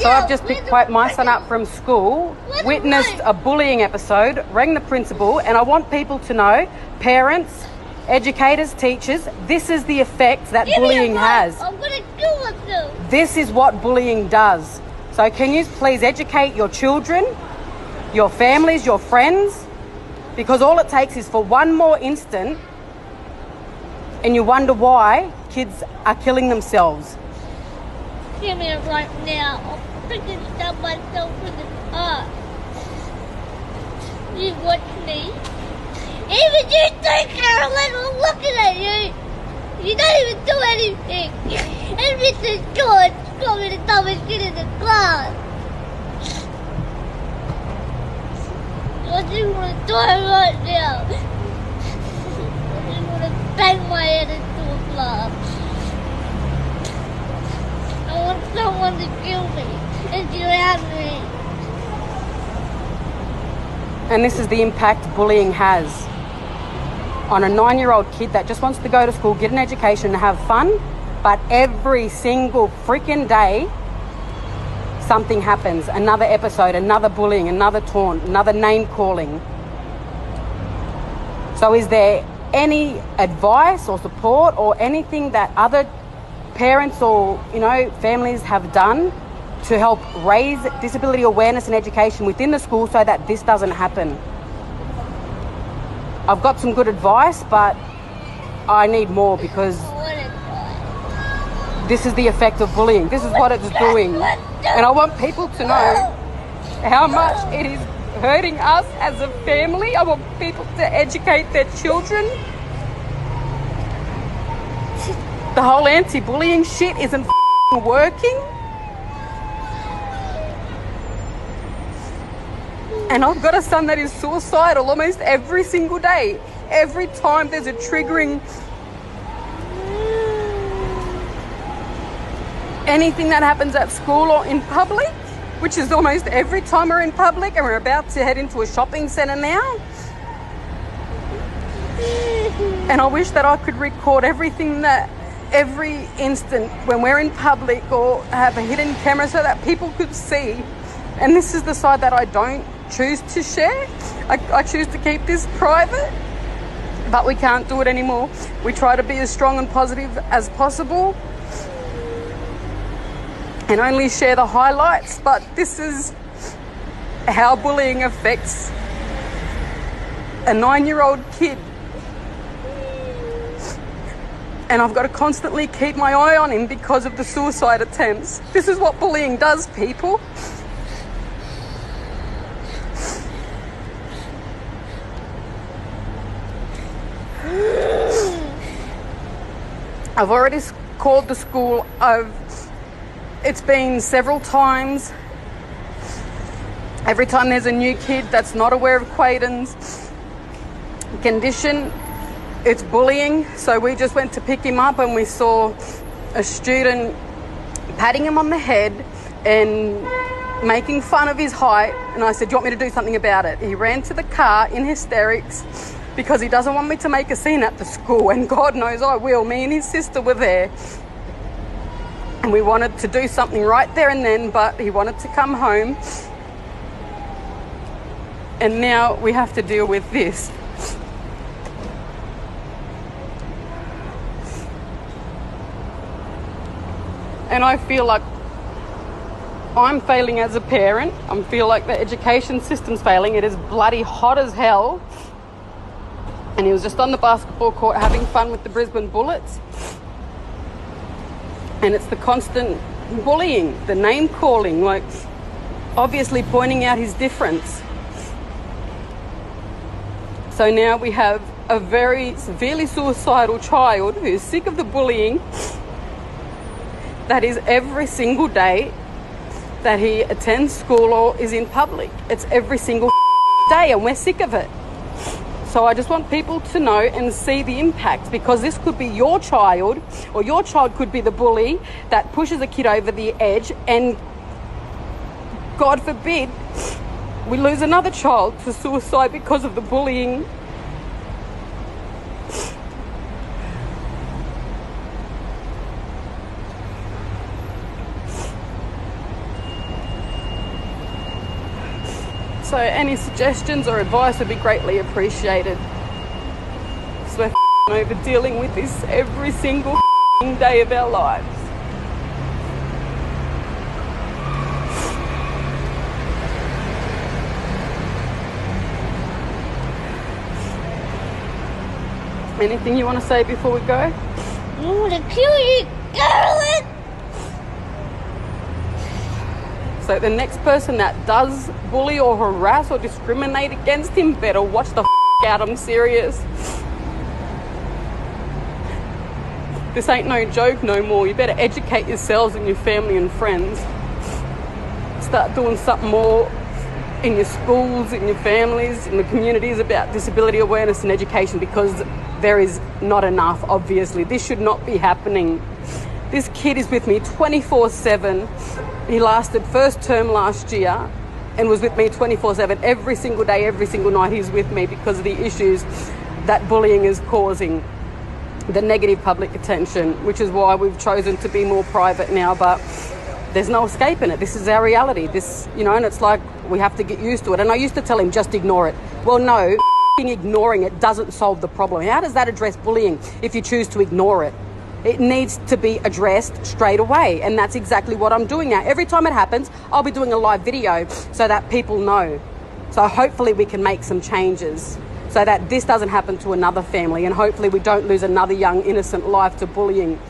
So I've just picked my son up from school, witnessed a bullying episode, rang the principal, and I want people to know, parents, educators, teachers, this is the effect that bullying has. I'm going to do it. This is what bullying does. So can you please educate your children, your families, your friends? Because all it takes is for one more instant and you wonder why kids are killing themselves. Give me it right now. I'll freaking stab myself in the heart. You watch me. Even you too, Carolyn, I'm looking at you. You don't even do anything. And Mrs. George got me the dumbest kid in the class. I just want to die right now. I just want to bang my head into a glass. I want someone to kill me and drown me. And this is the impact bullying has on a 9-year-old kid that just wants to go to school, get an education and have fun, but every single freaking day something happens, another episode, another bullying, another taunt, another name calling. So is there any advice or support or anything that other parents or, families have done to help raise disability awareness and education within the school so that this doesn't happen? I've got some good advice, but I need more because this is the effect of bullying. This is what it's doing. And I want people to know how much it is hurting us as a family. I want people to educate their children. The whole anti-bullying shit isn't working. And I've got a son that is suicidal almost every single day. Every time there's a triggering anything that happens at school or in public, which is almost every time we're in public, and we're about to head into a shopping centre now. And I wish that I could record every instant when we're in public or have a hidden camera so that people could see. And this is the side that I don't choose to share. I choose to keep this private, but we can't do it anymore. We try to be as strong and positive as possible and only share the highlights, but this is how bullying affects a 9-year-old kid. And I've got to constantly keep my eye on him because of the suicide attempts. This is what bullying does, people. I've already called the school. It's been several times. Every time there's a new kid that's not aware of Quaden's condition, it's bullying. So we just went to pick him up and we saw a student patting him on the head and making fun of his height. And I said, do you want me to do something about it? He ran to the car in hysterics because he doesn't want me to make a scene at the school. And God knows I will. Me and his sister were there. And we wanted to do something right there and then, but he wanted to come home. And now we have to deal with this. And I feel like I'm failing as a parent. I feel like the education system's failing. It is bloody hot as hell. And he was just on the basketball court having fun with the Brisbane Bullets. And it's the constant bullying, the name calling, like obviously pointing out his difference. So now we have a very severely suicidal child who's sick of the bullying. That is every single day that he attends school or is in public. It's every single day and we're sick of it. So I just want people to know and see the impact, because this could be your child, or your child could be the bully that pushes a kid over the edge, and God forbid we lose another child to suicide because of the bullying. So any suggestions or advice would be greatly appreciated. So we're over dealing with this every single day of our lives. Anything you want to say before we go? I want to kill you, Carolyn! So the next person that does bully or harass or discriminate against him better watch the out. I'm serious. This ain't no joke no more. You better educate yourselves and your family and friends. Start doing something more in your schools, in your families, in the communities about disability awareness and education, because there is not enough, obviously. This should not be happening. This kid is with me 24/7. He lasted first term last year and was with me 24/7 every single day, every single night. He's with me because of the issues that bullying is causing, the negative public attention, which is why we've chosen to be more private now. But there's no escaping it. This is our reality. This, you know, and it's like we have to get used to it. And I used to tell him, just ignore it. Well, no, ignoring it doesn't solve the problem. How does that address bullying if you choose to ignore it? It needs to be addressed straight away. And that's exactly what I'm doing now. Every time it happens, I'll be doing a live video so that people know. So hopefully we can make some changes so that this doesn't happen to another family, and hopefully we don't lose another young innocent life to bullying.